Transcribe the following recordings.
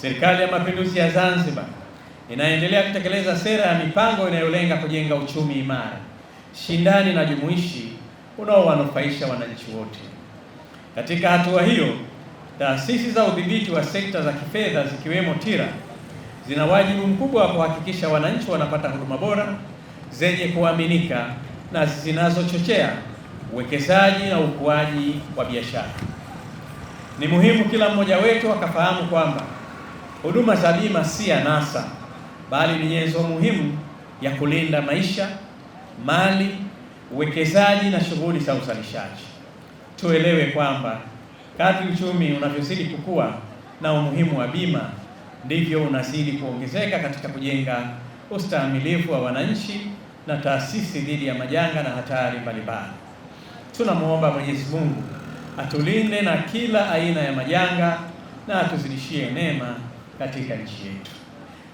Serikali ya Mapinduzi ya Zanzibar inaendelea kutekeleza sera ya mipango inayolenga kujenga uchumi imara, shindani na jumuishi unaowanufaisha wananchi wote. Katika hatua hiyo, taasisi za udhibiti wa sekta za kifedha zikiwemo TIRA zina wajibu mkubwa wa kuhakikisha wananchi wanapata huduma bora, zenye kuaminika na zinazochochea uwekezaji na ukuaji wa biashara. Ni muhimu kila mmoja wetu akafahamu kwamba huduma za bima si anasa, bali ni nyenzo muhimu ya kulinda maisha, mali, uwekezaji na shughuli za uzalishaji. Tuelewe kwamba kadri uchumi unavyozidi kukua na umuhimu wa bima ndivyo unazidi kuongezeka katika kujenga ustahimilivu wa wananchi na taasisi dhidi ya majanga na hatari mbalimbali. Tunamwomba Mwenyezi Mungu atulinde na kila aina ya majanga na atuzidishie neema katika nchi yetu.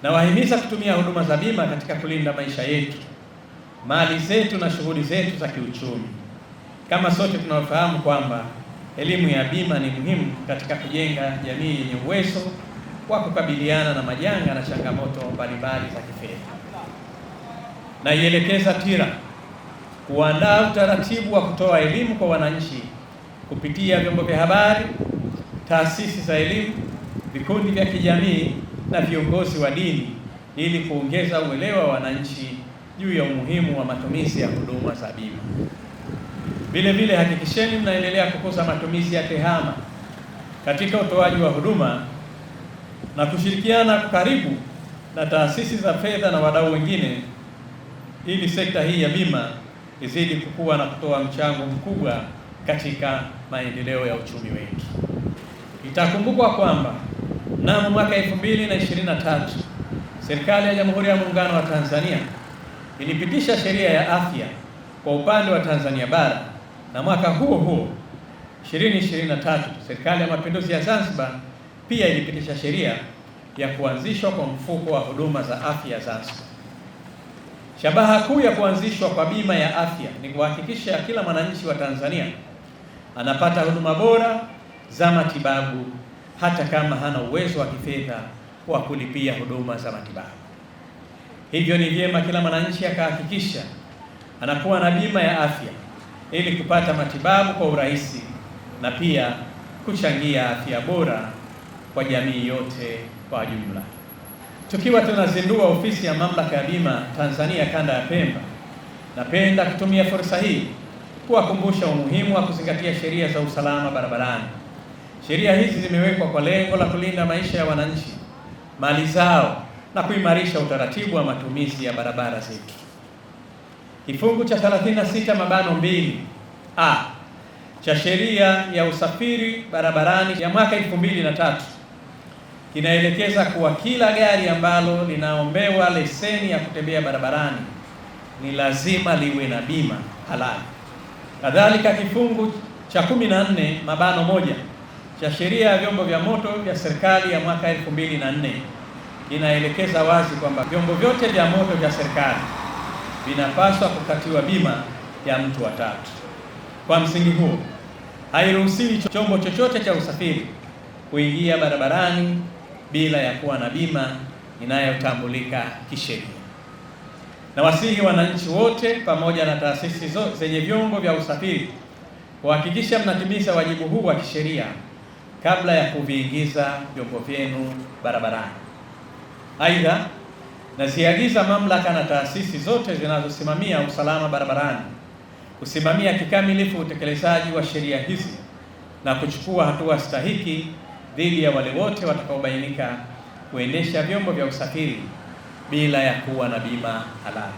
Nawahimiza kutumia huduma za bima katika kulinda maisha yetu, mali zetu na shughuli zetu za kiuchumi. Kama sote tunafahamu kwamba elimu ya bima ni muhimu katika kujenga jamii yenye uwezo wa kukabiliana na majanga na changamoto mbalimbali za kifedha. Naielekeza TIRA kuandaa utaratibu wa kutoa elimu kwa wananchi kupitia vyombo vya habari, taasisi za elimu, vikundi vya kijamii na viongozi wa dini ili kuongeza uelewa wa wananchi juu ya umuhimu wa matumizi ya huduma za bima. Vile vile hakikisheni mnaendelea kukuza matumizi ya TEHAMA katika utoaji wa huduma na kushirikiana karibu na taasisi za fedha na wadau wengine ili sekta hii ya bima izidi kukua na kutoa mchango mkubwa katika maendeleo ya uchumi wetu. Itakumbukwa kwamba mnamo mwaka 2023 serikali ya Jamhuri ya Muungano wa Tanzania ilipitisha sheria ya afya kwa upande wa Tanzania bara, na mwaka huo huo 2023 serikali ya Mapinduzi ya Zanzibar pia ilipitisha sheria ya kuanzishwa kwa mfuko wa huduma za afya Zanzibar. Shabaha kuu ya kuanzishwa kwa bima ya afya ni kuhakikisha kila mwananchi wa Tanzania anapata huduma bora za matibabu hata kama hana uwezo wa kifedha wa kulipia huduma za matibabu. Hivyo ni vyema kila mwananchi akahakikisha anakuwa na bima ya afya ili kupata matibabu kwa urahisi na pia kuchangia afya bora kwa jamii yote kwa jumla. Tukiwa tunazindua ofisi ya Mamlaka ya Bima Tanzania Kanda ya Pemba, napenda kutumia fursa hii kuwakumbusha umuhimu wa kuzingatia sheria za usalama barabarani. Sheria hizi zimewekwa kwa lengo la kulinda maisha ya wananchi, mali zao na kuimarisha utaratibu wa matumizi ya barabara zetu. Kifungu cha 36(2)(a) cha sheria ya usafiri barabarani ya mwaka 2003 kinaelekeza kuwa kila gari ambalo linaombewa leseni ya kutembea barabarani ni lazima liwe na bima halali. Kadhalika, kifungu cha 14(1) cha sheria ya vyombo vya moto vya serikali ya mwaka 2004 kinaelekeza wazi kwamba vyombo vyote vya moto vya serikali vinapaswa kukatiwa bima ya mtu wa tatu. Kwa msingi huo, hairuhusiwi chombo chochote cha usafiri kuingia barabarani bila ya kuwa na bima inayotambulika kisheria. Na wasihi wananchi wote pamoja na taasisi zote zenye vyombo vya usafiri kuhakikisha mnatimiza wajibu huu wa kisheria kabla ya kuviingiza vyombo vyenu barabarani. Aidha, naziagiza mamlaka na taasisi zote zinazosimamia usalama barabarani kusimamia kikamilifu utekelezaji wa sheria hizi na kuchukua hatua stahiki dhidi ya wale wote watakaobainika kuendesha vyombo vya usafiri bila ya kuwa na bima halali.